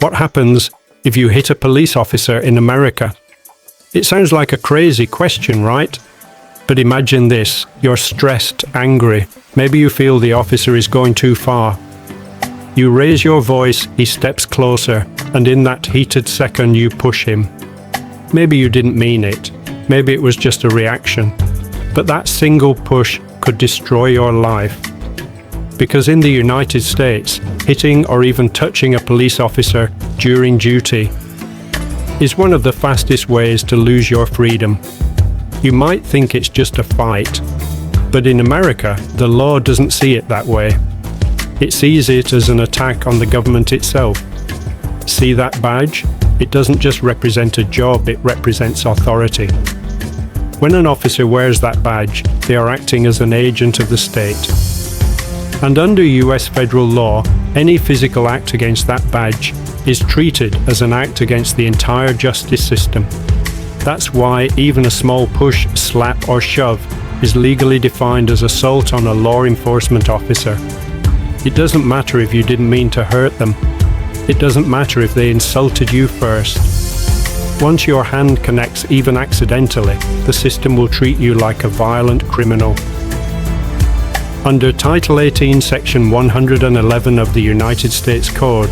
What happens if you hit a police officer in America? It sounds like a crazy question, right? But imagine this, you're stressed, angry, maybe you feel the officer is going too far. You raise your voice, he steps closer, and in that heated second you push him. Maybe you didn't mean it, maybe it was just a reaction, but that single push could destroy your life. Because in the United States, hitting or even touching a police officer during duty is one of the fastest ways to lose your freedom. You might think it's just a fight, but in America, the law doesn't see it that way. It sees it as an attack on the government itself. See that badge? It doesn't just represent a job, it represents authority. When an officer wears that badge, they are acting as an agent of the state. And under US federal law, any physical act against that badge is treated as an act against the entire justice system. That's why even a small push, slap or shove is legally defined as assault on a law enforcement officer. It doesn't matter if you didn't mean to hurt them. It doesn't matter if they insulted you first. Once your hand connects even accidentally, the system will treat you like a violent criminal. Under Title 18, Section 111 of the United States Code,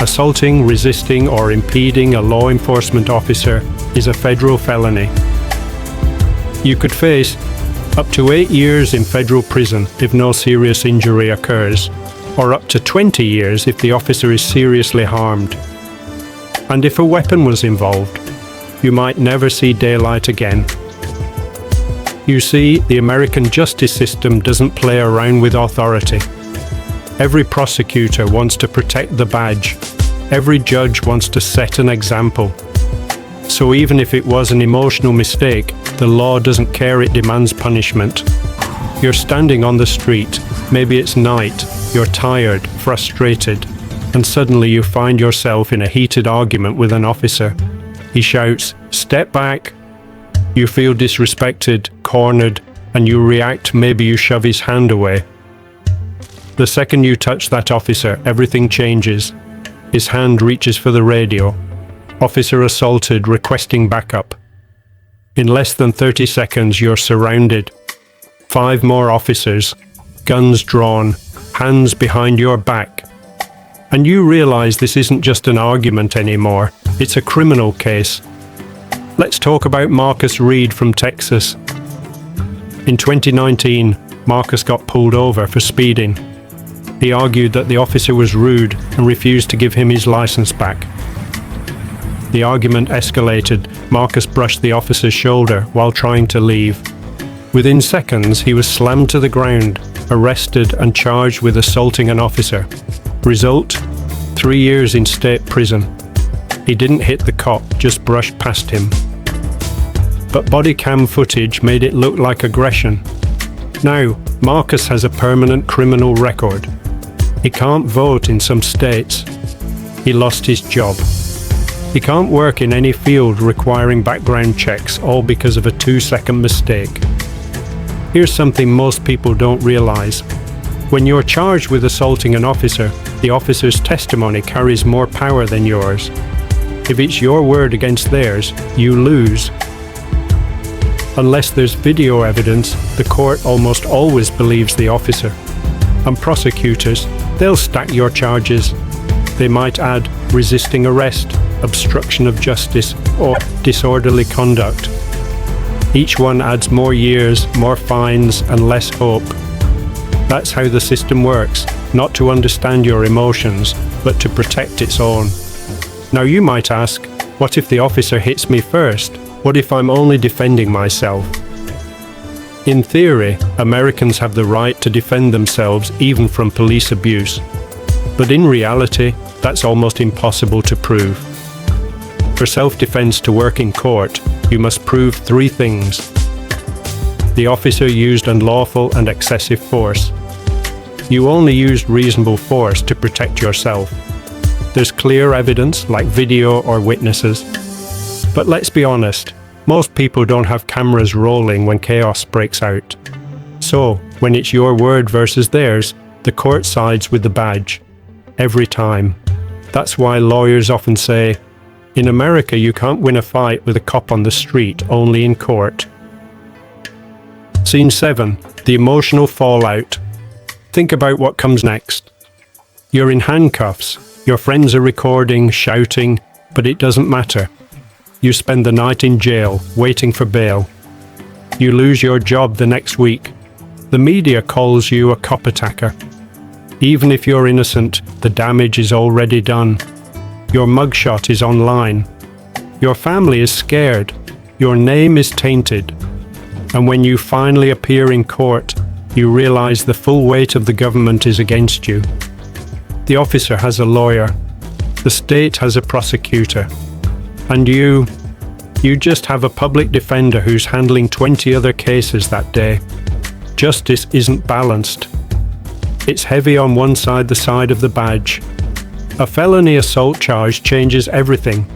assaulting, resisting, or impeding a law enforcement officer is a federal felony. You could face up to 8 years in federal prison if no serious injury occurs, or up to 20 years if the officer is seriously harmed. And if a weapon was involved, you might never see daylight again. You see, the American justice system doesn't play around with authority. Every prosecutor wants to protect the badge. Every judge wants to set an example. So even if it was an emotional mistake, the law doesn't care, it demands punishment. You're standing on the street, maybe it's night, you're tired, frustrated, and suddenly you find yourself in a heated argument with an officer. He shouts, "Step back." You feel disrespected, cornered, and you react, maybe you shove his hand away. The second you touch that officer, everything changes. His hand reaches for the radio. Officer assaulted, requesting backup. In less than 30 seconds, you're surrounded. 5 more officers, guns drawn, hands behind your back. And you realize this isn't just an argument anymore, it's a criminal case. Let's talk about Marcus Reed from Texas. In 2019, Marcus got pulled over for speeding. He argued that the officer was rude and refused to give him his license back. The argument escalated. Marcus brushed the officer's shoulder while trying to leave. Within seconds, he was slammed to the ground, arrested and charged with assaulting an officer. Result? 3 years in state prison. He didn't hit the cop, just brushed past him. But body cam footage made it look like aggression. Now, Marcus has a permanent criminal record. He can't vote in some states. He lost his job. He can't work in any field requiring background checks, all because of a 2-second mistake. Here's something most people don't realize. When you're charged with assaulting an officer, the officer's testimony carries more power than yours. If it's your word against theirs, you lose. Unless there's video evidence, the court almost always believes the officer. And prosecutors, they'll stack your charges. They might add resisting arrest, obstruction of justice, or disorderly conduct. Each one adds more years, more fines, and less hope. That's how the system works, not to understand your emotions, but to protect its own. Now you might ask, what if the officer hits me first? What if I'm only defending myself? In theory, Americans have the right to defend themselves even from police abuse. But in reality, that's almost impossible to prove. For self-defense to work in court, you must prove 3 things. The officer used unlawful and excessive force. You only used reasonable force to protect yourself. There's clear evidence, like video or witnesses. But let's be honest, most people don't have cameras rolling when chaos breaks out. So, when it's your word versus theirs, the court sides with the badge. Every time. That's why lawyers often say, in America you can't win a fight with a cop on the street, only in court. Scene 7. The emotional fallout. Think about what comes next. You're in handcuffs. Your friends are recording, shouting, but it doesn't matter. You spend the night in jail, waiting for bail. You lose your job the next week. The media calls you a cop attacker. Even if you're innocent, the damage is already done. Your mugshot is online. Your family is scared. Your name is tainted. And when you finally appear in court, you realize the full weight of the government is against you. The officer has a lawyer. The state has a prosecutor. And you just have a public defender who's handling 20 other cases that day. Justice isn't balanced. It's heavy on one side, the side of the badge. A felony assault charge changes everything.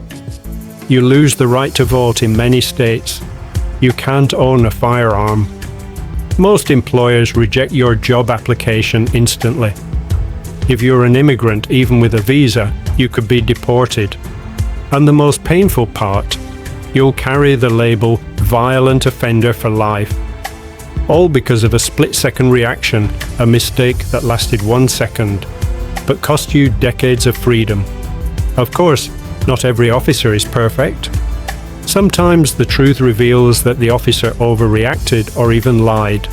You lose the right to vote in many states. You can't own a firearm. Most employers reject your job application instantly. If you're an immigrant, even with a visa, you could be deported. And the most painful part, you'll carry the label violent offender for life. All because of a split-second reaction, a mistake that lasted 1 second, but cost you decades of freedom. Of course, not every officer is perfect. Sometimes the truth reveals that the officer overreacted or even lied.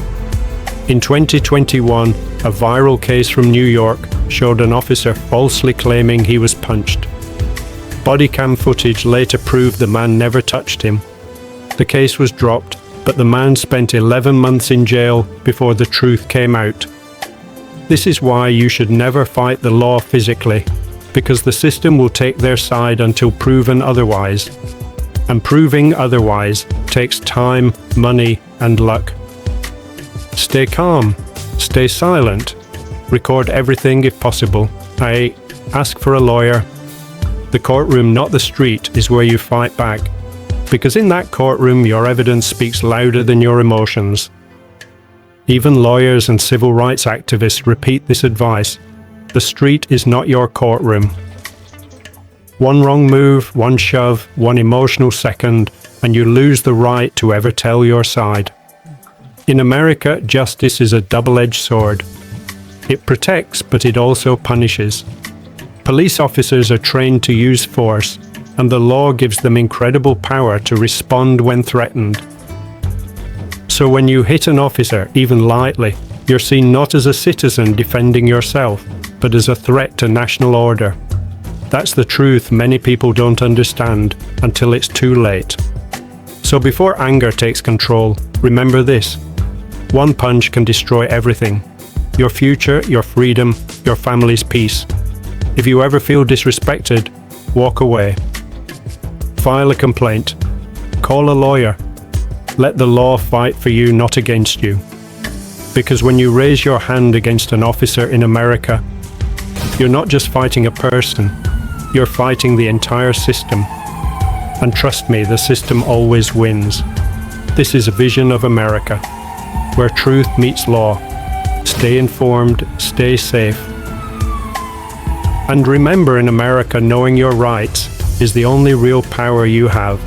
In 2021, a viral case from New York showed an officer falsely claiming he was punched. Body cam footage later proved the man never touched him. The case was dropped, but the man spent 11 months in jail before the truth came out. This is why you should never fight the law physically, because the system will take their side until proven otherwise. And proving otherwise takes time, money, and luck. Stay calm, stay silent, record everything if possible. Ask for a lawyer. The courtroom, not the street, is where you fight back. Because in that courtroom, your evidence speaks louder than your emotions. Even lawyers and civil rights activists repeat this advice. The street is not your courtroom. One wrong move, one shove, one emotional second, and you lose the right to ever tell your side. In America, justice is a double-edged sword. It protects, but it also punishes. Police officers are trained to use force, and the law gives them incredible power to respond when threatened. So when you hit an officer, even lightly, you're seen not as a citizen defending yourself, but as a threat to national order. That's the truth many people don't understand until it's too late. So before anger takes control, remember this. One punch can destroy everything. Your future, your freedom, your family's peace. If you ever feel disrespected, walk away. File a complaint. Call a lawyer. Let the law fight for you, not against you. Because when you raise your hand against an officer in America, you're not just fighting a person, you're fighting the entire system. And trust me, the system always wins. This is a vision of America, where truth meets law. Stay informed, stay safe. And remember, in America, knowing your rights is the only real power you have.